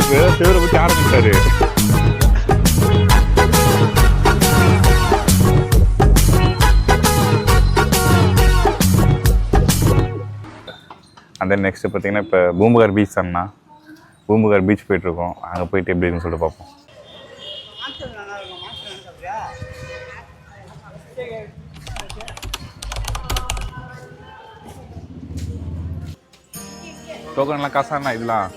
தேவரை பற்றி ஆரம்பிச்சாரு. அண்ட் தென் நெக்ஸ்ட்டு பார்த்தீங்கன்னா இப்போ பூம்புகார் பீச் அண்ணா பூம்புகார் பீச் போயிட்டுருக்கோம். அங்கே போயிட்டு எப்படி இருக்குன்னு சொல்லிட்டு பார்ப்போம். டோக்கன்லாம் காசாண்ணா இதெல்லாம்?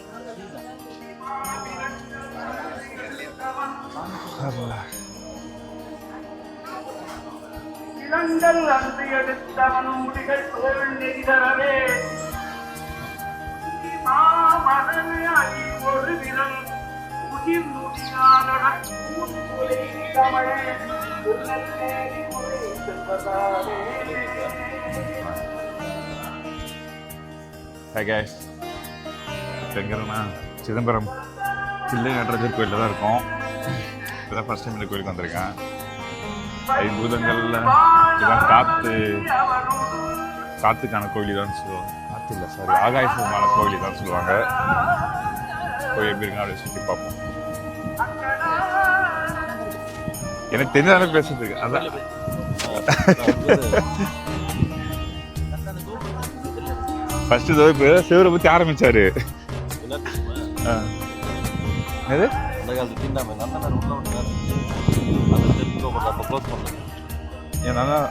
Hi guys, எங்கன்னா சிதம்பரம் தில்லை நடராஜர் கோயிலில் தான் இருக்கோம். இப்போதான் ஃபர்ஸ்ட் டைம் இந்த கோயிலுக்கு வந்திருக்கேன். ஐம்பூதங்களில் இதுதான் காற்றுக்கான கோயில் தான் சொல்லுவாங்க. காற்று இல்லை சாரி ஆகாயமான கோயில் தான் சொல்லுவாங்க. கோயில் எப்படி இருக்கா அப்படி சுற்றி பார்ப்போம். எனக்கு தெரிஞ்சதான பேசுறதுக்கு அதான் ஃபர்ஸ்ட் இப்போ சிவரை பற்றி ஆரம்பிச்சாரு. எது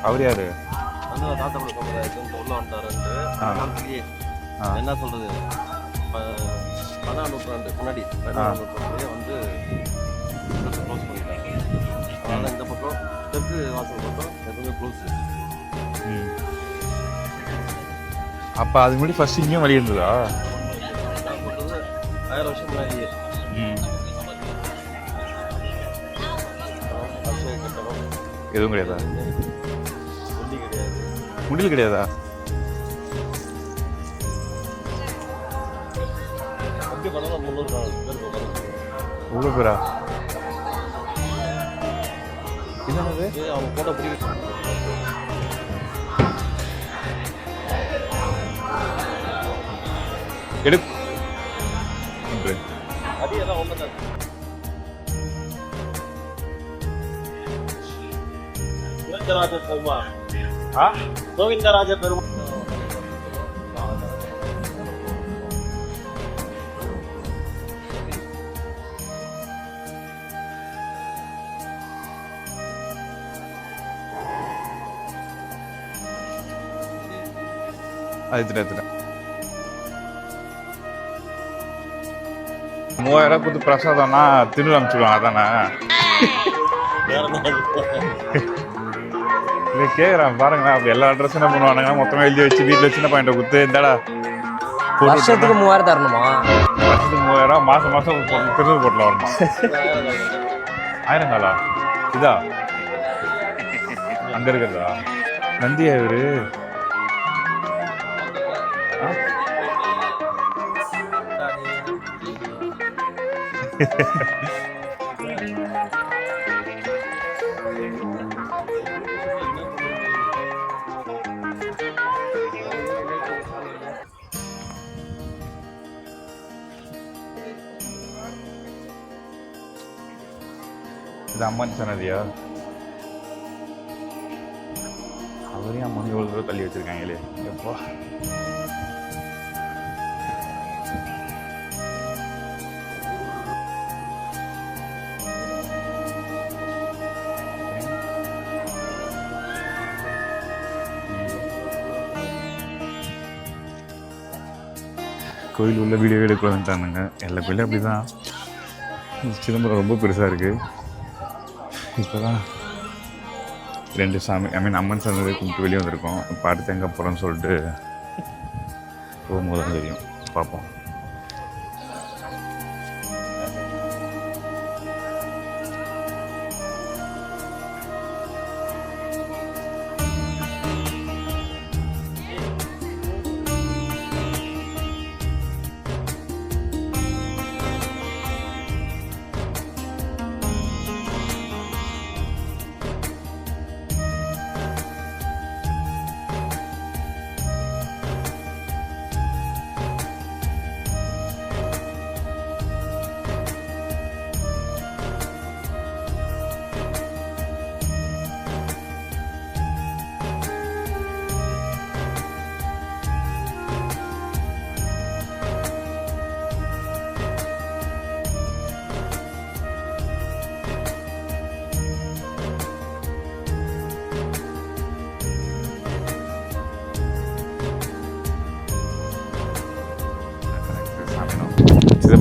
அவர் யாரு? என்ன சொல்றது, 16ஆம் நூற்றாண்டு முன்னாடி வந்து க்ளோஸ் பண்ணிட்டாங்க. அதனால இந்த பக்கம் தெற்கு வாசல் பக்கம் எப்பவுமே க்ளோஸ். அப்போ அதுக்கு முன்னாடி ஃபர்ஸ்ட் இங்கேயும் வழி இருந்ததா? 1000 வருஷம் முன்னாடியே. எதுவும் கிடையாதா? முண்டி கிடையாது. முடியல் கிடையாதா? அப்படி பார்த்தா 300 பேர். எவ்வளோ பேரா? என்னது அவங்க போட்டோ பிடிக்க எடு அடியெல்லாம் ஒன்று தான். கோவிந்தராஜ பெருமாள். கோவிந்தராஜ பெருமாள். அது 3000 கொடுத்து பிரசாதம்னா தின்னு அனுப்பிச்சுடுவாங்க அதானே? இல்லை கேட்குறேன் பாருங்களேன். அப்போ எல்லா அட்ரஸும் என்ன பண்ணுவானுங்க, மொத்தமாக எழுதி வச்சு வீட்டில் சின்ன பாயிண்ட்டை கொடுத்து இந்தாடா வருஷத்துக்கு 3000 தரணுமா? வருஷத்துக்கு 3000, மாதம் திருநூறு போட்டில் வருமா? 1000 காலா? இதா அங்கே இருக்கிறதா? நந்தியா இவரு? இது அம்மன் சன்னதியா? அவரையும் அம்மன் எவ்வளோ தூரம் தள்ளி வச்சிருக்காங்களே எப்போ. கோயில் உள்ள வீடியோ எடுக்க வந்துட்டானுங்க. எல்லா கோயிலும் அப்படி தான். சிதம்பரம் ரொம்ப பெருசாக இருக்குது. இப்போ தான் 2 சாமி அம்மன் சன்னதி கும்பிட்டு வெளியே வந்திருக்கோம். இப்போ அடுத்து எங்கே போகிறோன்னு சொல்லிட்டு போகும்போது தான் தெரியும். பார்ப்போம்.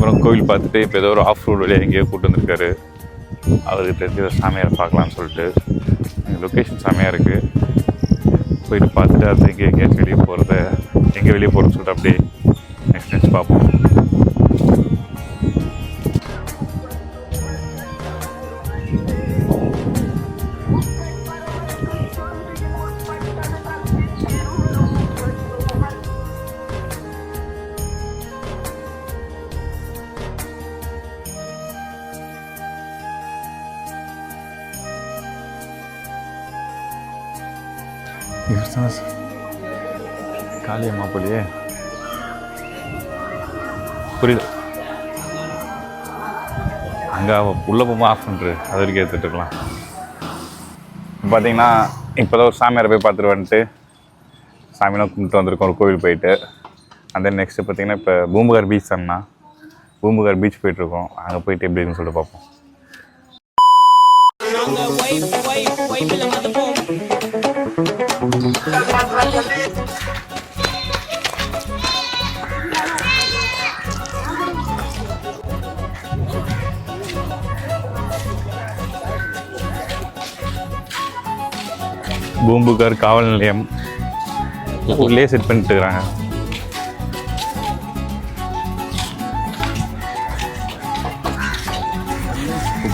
வந்தோம் கோவில் பார்த்துட்டு இப்போ ஏதோ ஒரு ஆஃப் ரோடு வழியாக எங்கேயோ கூப்பிட்டு வந்திருக்காரு. அவருக்கு தெரிஞ்ச சாமியாரை பார்க்கலான்னு சொல்லிட்டு லொக்கேஷன் செமையாக இருக்குது. போயிட்டு பார்த்துட்டு அது எங்கேயாச்சும் வெளியே போகிறத எங்கே வெளியே போகிறோன்னு சொல்லிட்டு அப்படியே நெக்ஸ்ட் பார்ப்போம். காளியம்மா போலியே புரியுது. அங்கே உள்ளே போகும்போது ஆஃப் பண்ணுறது அது வரைக்கும் எடுத்துகிட்டு இருக்கலாம். பார்த்தீங்கன்னா இப்போ தான் ஒரு சாமியாரை போய் பார்த்துட்டு வந்துட்டு சாமியெலாம் கும்பிட்டு வந்திருக்கோம் ஒரு கோவில் போயிட்டு. அந்த நெக்ஸ்ட்டு பார்த்தீங்கன்னா இப்போ பூம்புகார் பீச் தானேண்ணா, பூம்புகார் பீச் போயிட்டுருக்கோம். அங்கே போயிட்டு எப்படி இருக்குன்னு சொல்லிட்டு பார்ப்போம். பூம்புகார் காவல் நிலையம் உள்ளே செட் பண்ணிட்டு இருக்கிறாங்க.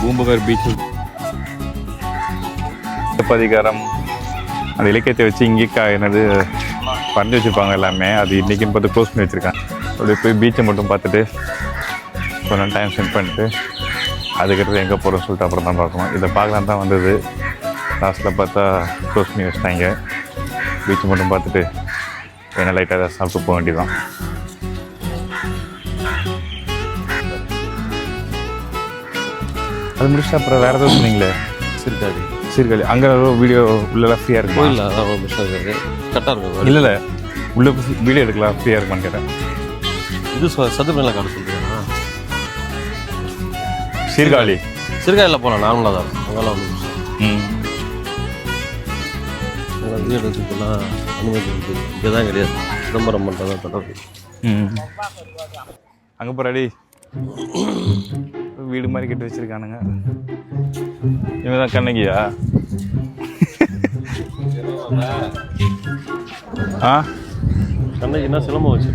பூம்புகார் பீச் சிலப்பதிகாரம் அந்த இலக்கியத்தை வச்சு இங்கே என்னது பண்ணி வச்சுருப்பாங்க எல்லாமே. அது இன்றைக்கின்னு பார்த்து க்ளோஸ் பண்ணி வச்சுருக்காங்க. அப்படியே போய் பீச்சை மட்டும் பார்த்துட்டு கொஞ்சம் டைம் ஸ்பெண்ட் பண்ணிட்டு அதுக்கடுத்து எங்கே போகிறோம்னு சொல்லிட்டு அப்புறம் தான் பார்க்கணும். இதை பார்க்கலாம் தான் வந்தது. லாஸ்ட்டில் பார்த்தா க்ளோஸ் பண்ணி வச்சுட்டாங்க. பீச்சை மட்டும் பார்த்துட்டு என்ன லைட்டாக ஏதாவது சாப்பிட்டு போக வேண்டியதான். அது முடிச்சுட்டு அப்புறம் வேறு எதாவது சொன்னீங்களே சீர்காழி அங்கே வீடியோ உள்ளெல்லாம் ஃப்ரீயாக இருக்கும். இல்லை கரெக்டாக இருக்கும். இல்லை உள்ளே வீடியோ எடுக்கலாம் ஃப்ரீயாக இருக்குமான்னு கேட்டேன். இது சதுர்மலை காடு சொல்கிறீங்களா? சீர்காழியில் போகலாம், நார்மலாக தான் இருக்கும். அங்கெல்லாம் ஒன்றும் வீடியோ எடுத்துக்கலாம் அனுமதி இருக்குது. இங்கே தான் கிடையாது, சிதம்பரம் மட்டும் தான் தொடர்பு. அங்கே போகிறாடி வீடு மாதிரி கட்டி வச்சுருக்கானுங்க. இவங்க தான் கண்ணகியா? கண்ணகின்னா சிலம்பம் வச்சு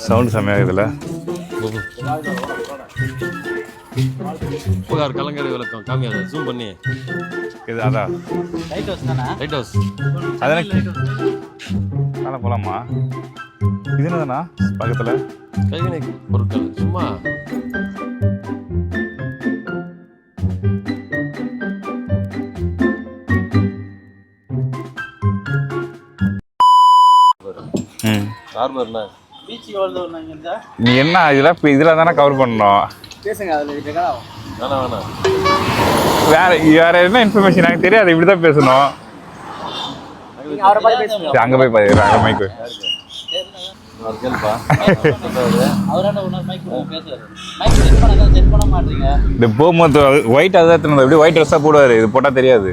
சவுண்டு செம்மையாக இதில். புகார் கலங்கரை விளக்கம் காமியாத ஜூம் பண்ணி இது அதான் லைட் ஹவுஸ் அதான் மேலே போகலாமா? இது என்னதுண்ணா பக்கத்தில் கைவினை பொருட்கள் சும்மா நீ என்ன இதெல்லாம் இப்போ இதில் தானே கவர் பண்ணணும். வேற என்ன இன்ஃபர்மேஷன் எனக்கு தெரியாது. இப்படி தான் பேசணும். அங்கே போய் பாரு அங்கே மைக்கு இந்த போகும்போது ஒயிட் அதான் எப்படி ஒயிட் ட்ரெஸ்ஸாக போடுவார். இது போட்டால் தெரியாது.